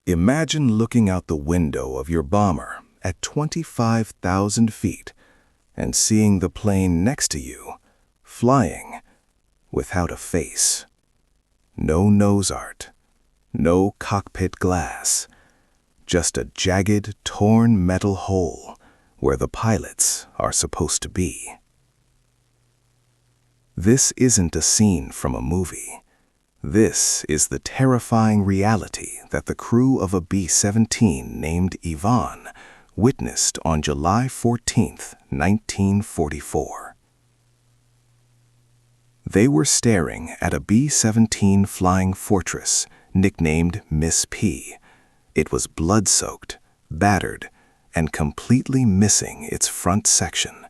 Imagine looking out the window of your bomber at 25,000 feet and seeing the plane next to you, flying without a face. No nose art, no cockpit glass, just a jagged, torn metal hole where the pilots are supposed to be. This isn't a scene from a movie. This is the terrifying reality that the crew of a B-17 named Ivan witnessed on July 14, 1944. They were staring at a B-17 flying fortress nicknamed Miss P. It was blood-soaked, battered, and completely missing its front section.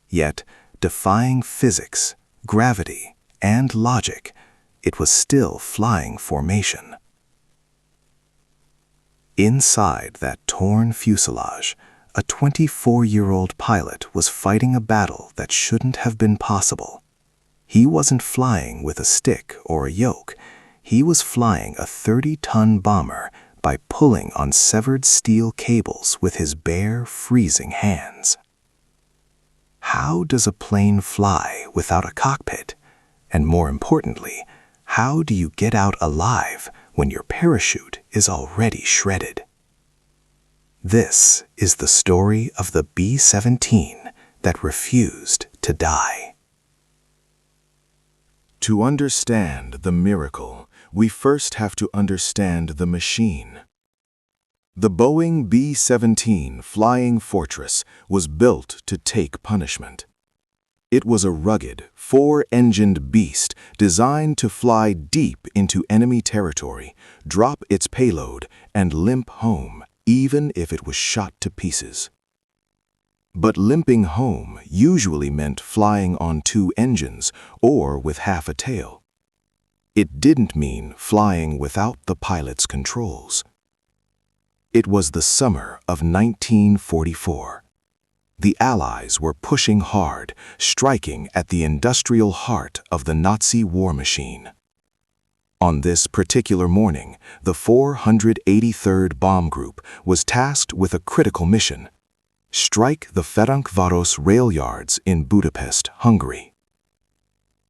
Yet, defying physics, gravity, and logic, it was still flying formation. Inside that torn fuselage, a 24-year-old pilot was fighting a battle that shouldn't have been possible. He wasn't flying with a stick or a yoke. He was flying a 30-ton bomber by pulling on severed steel cables with his bare, freezing hands. How does a plane fly without a cockpit? And more importantly, how do you get out alive when your parachute is already shredded? This is the story of the B-17 that refused to die. To understand the miracle, we first have to understand the machine. The Boeing B-17 Flying Fortress was built to take punishment. It was a rugged, four-engined beast designed to fly deep into enemy territory, drop its payload, and limp home, even if it was shot to pieces. But limping home usually meant flying on two engines or with half a tail. It didn't mean flying without the pilot's controls. It was the summer of 1944. The Allies were pushing hard, striking at the industrial heart of the Nazi war machine. On this particular morning, the 483rd Bomb Group was tasked with a critical mission: strike the Ferencváros rail yards in Budapest, Hungary.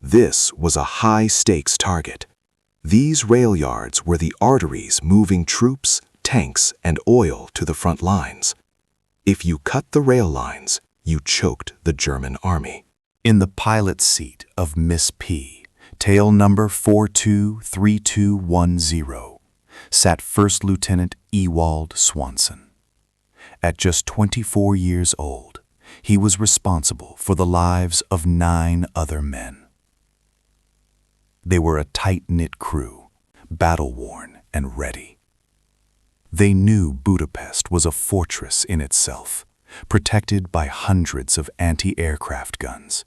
This was a high-stakes target. These rail yards were the arteries moving troops, tanks, and oil to the front lines. If you cut the rail lines, you choked the German army. In the pilot's seat of Miss P, tail number 423210, sat First Lieutenant Ewald Swanson. At just 24 years old, he was responsible for the lives of 9 other men. They were a tight-knit crew, battle-worn and ready. They knew Budapest was a fortress in itself, protected by hundreds of anti-aircraft guns.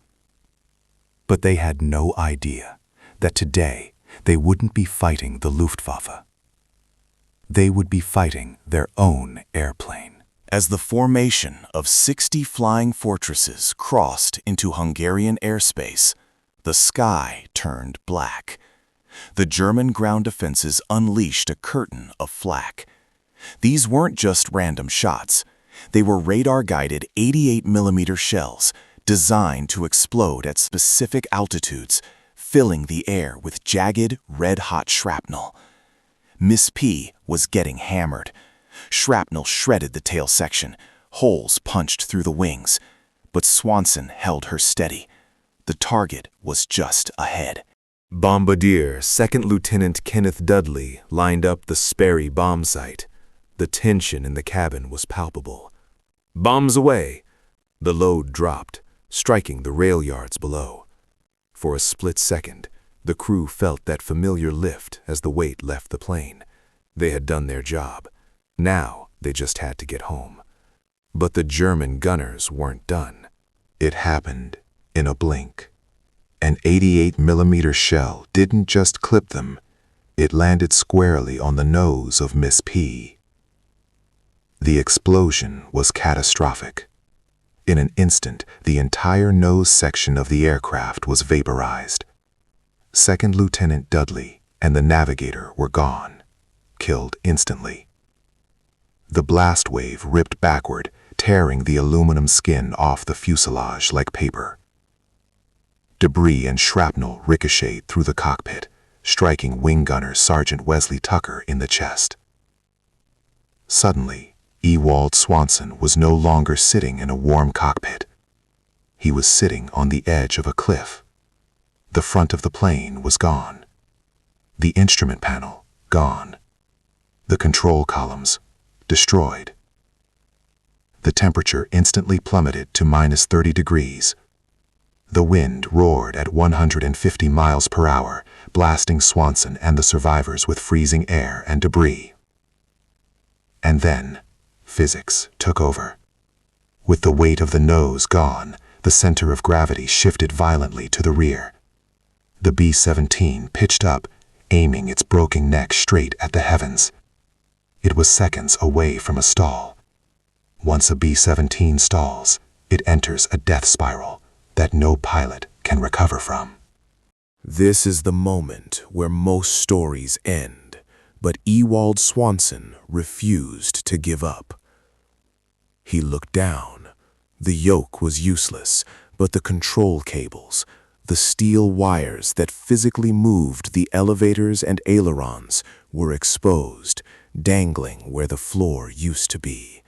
But they had no idea that today they wouldn't be fighting the Luftwaffe. They would be fighting their own airplane. As the formation of 60 flying fortresses crossed into Hungarian airspace, the sky turned black. The German ground defenses unleashed a curtain of flak. These weren't just random shots. They were radar-guided 88mm shells designed to explode at specific altitudes, filling the air with jagged, red-hot shrapnel. Miss P was getting hammered. Shrapnel shredded the tail section, holes punched through the wings. But Swanson held her steady. The target was just ahead. Bombardier Second Lieutenant Kenneth Dudley lined up the Sperry bomb site. The tension in the cabin was palpable. Bombs away! The load dropped, striking the rail yards below. For a split second, the crew felt that familiar lift as the weight left the plane. They had done their job. Now they just had to get home. But the German gunners weren't done. It happened in a blink. An 88mm shell didn't just clip them. It landed squarely on the nose of Miss P. The explosion was catastrophic. In an instant, the entire nose section of the aircraft was vaporized. Second Lieutenant Dudley and the navigator were gone, killed instantly. The blast wave ripped backward, tearing the aluminum skin off the fuselage like paper. Debris and shrapnel ricocheted through the cockpit, striking wing gunner Sergeant Wesley Tucker in the chest. Suddenly, Ewald Swanson was no longer sitting in a warm cockpit. He was sitting on the edge of a cliff. The front of the plane was gone. The instrument panel, gone. The control columns, destroyed. The temperature instantly plummeted to -30 degrees. The wind roared at 150 miles per hour, blasting Swanson and the survivors with freezing air and debris. And then, physics took over. With the weight of the nose gone, the center of gravity shifted violently to the rear. The B-17 pitched up, aiming its broken neck straight at the heavens. It was seconds away from a stall. Once a B-17 stalls, it enters a death spiral that no pilot can recover from. This is the moment where most stories end, but Ewald Swanson refused to give up. He looked down. The yoke was useless, but the control cables, the steel wires that physically moved the elevators and ailerons, were exposed, dangling where the floor used to be.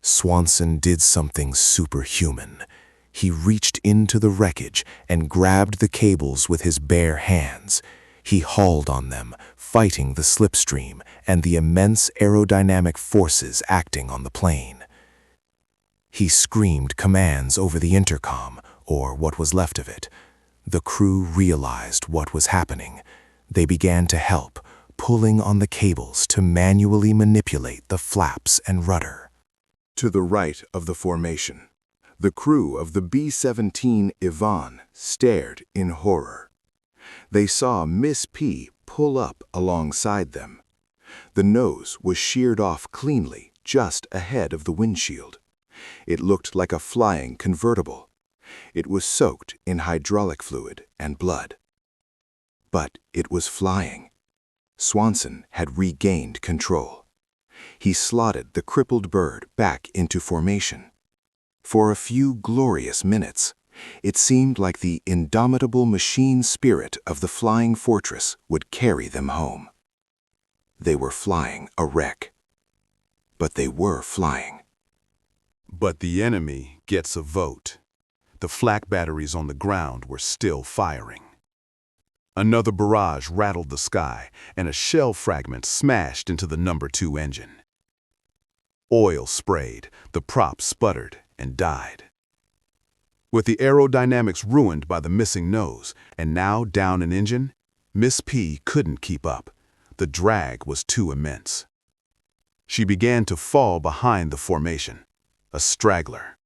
Swanson did something superhuman. He reached into the wreckage and grabbed the cables with his bare hands. He hauled on them, fighting the slipstream and the immense aerodynamic forces acting on the plane. He screamed commands over the intercom, or what was left of it. The crew realized what was happening. They began to help, pulling on the cables to manually manipulate the flaps and rudder. To the right of the formation, the crew of the B-17 Ivan stared in horror. They saw Miss P pull up alongside them. The nose was sheared off cleanly just ahead of the windshield. It looked like a flying convertible. It was soaked in hydraulic fluid and blood. But it was flying. Swanson had regained control. He slotted the crippled bird back into formation. For a few glorious minutes, it seemed like the indomitable machine spirit of the flying fortress would carry them home. They were flying a wreck. But they were flying. But the enemy gets a vote. The flak batteries on the ground were still firing. Another barrage rattled the sky, and a shell fragment smashed into the No. 2 engine. Oil sprayed, the prop sputtered and died. With the aerodynamics ruined by the missing nose, and now down an engine, Miss P couldn't keep up. The drag was too immense. She began to fall behind the formation, a straggler.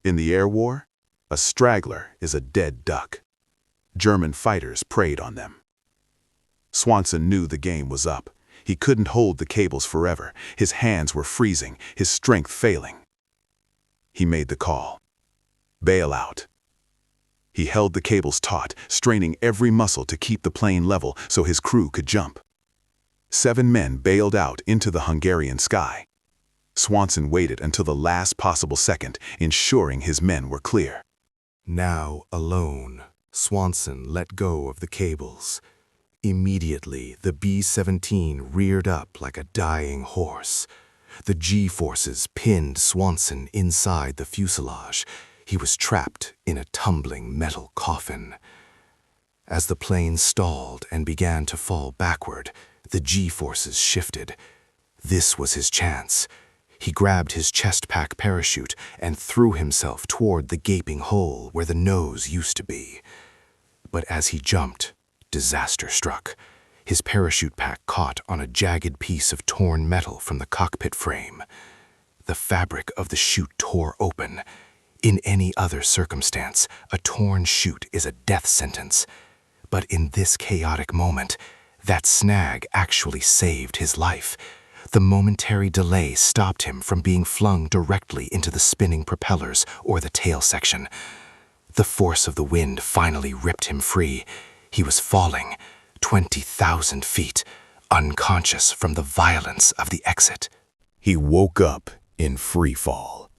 In the air war, a straggler is a dead duck. German fighters preyed on them. Swanson knew the game was up. He couldn't hold the cables forever. His hands were freezing, his strength failing. He made the call. Bail out. He held the cables taut, straining every muscle to keep the plane level so his crew could jump. 7 men bailed out into the Hungarian sky. Swanson waited until the last possible second, ensuring his men were clear. Now alone, Swanson let go of the cables. Immediately, the B-17 reared up like a dying horse. The G-forces pinned Swanson inside the fuselage. He was trapped in a tumbling metal coffin. As the plane stalled and began to fall backward, the G-forces shifted. This was his chance. He grabbed his chest pack parachute and threw himself toward the gaping hole where the nose used to be. But as he jumped, disaster struck. His parachute pack caught on a jagged piece of torn metal from the cockpit frame. The fabric of the chute tore open. In any other circumstance, a torn chute is a death sentence. But in this chaotic moment, that snag actually saved his life. The momentary delay stopped him from being flung directly into the spinning propellers or the tail section. The force of the wind finally ripped him free. He was falling 20,000 feet, unconscious from the violence of the exit. He woke up in free fall.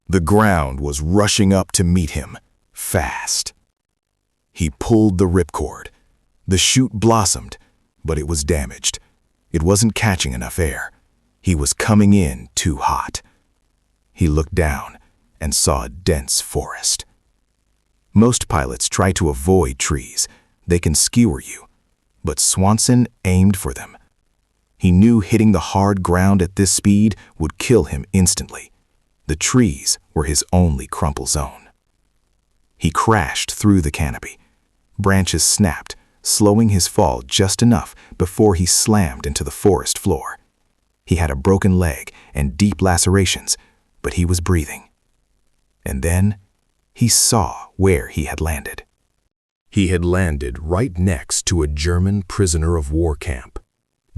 The ground was rushing up to meet him, fast. He pulled the ripcord. The chute blossomed, but it was damaged. It wasn't catching enough air. He was coming in too hot. He looked down and saw a dense forest. Most pilots try to avoid trees. They can skewer you. But Swanson aimed for them. He knew hitting the hard ground at this speed would kill him instantly. The trees were his only crumple zone. He crashed through the canopy. Branches snapped, slowing his fall just enough before he slammed into the forest floor. He had a broken leg and deep lacerations, but he was breathing. And then he saw where he had landed. He had landed right next to a German prisoner of war camp.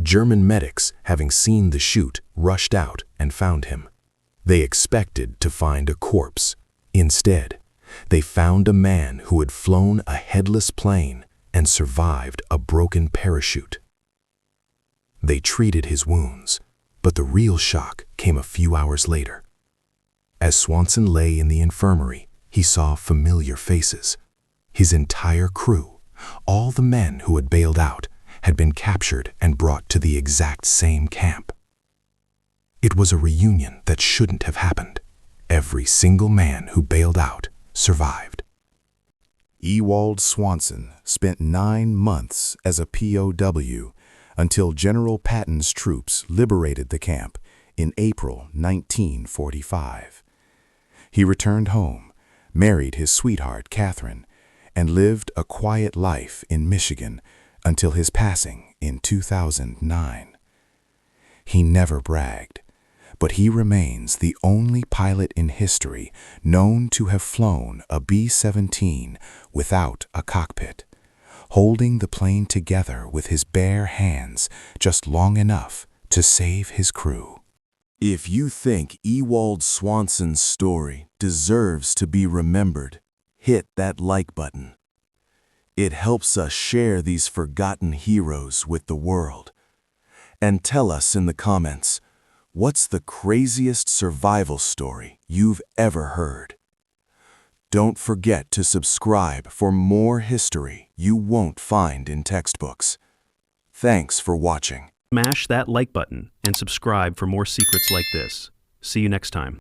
German medics, having seen the chute, rushed out and found him. They expected to find a corpse. Instead, they found a man who had flown a headless plane and survived a broken parachute. They treated his wounds, but the real shock came a few hours later. As Swanson lay in the infirmary, he saw familiar faces. His entire crew, all the men who had bailed out, had been captured and brought to the exact same camp. It was a reunion that shouldn't have happened. Every single man who bailed out survived. Ewald Swanson spent 9 months as a POW until General Patton's troops liberated the camp in April 1945. He returned home, married his sweetheart Catherine, and lived a quiet life in Michigan until his passing in 2009. He never bragged, but he remains the only pilot in history known to have flown a B-17 without a cockpit, holding the plane together with his bare hands just long enough to save his crew. If you think Ewald Swanson's story deserves to be remembered, hit that like button. It helps us share these forgotten heroes with the world. And tell us in the comments, what's the craziest survival story you've ever heard? Don't forget to subscribe for more history you won't find in textbooks. Thanks for watching. Smash that like button and subscribe for more secrets like this. See you next time.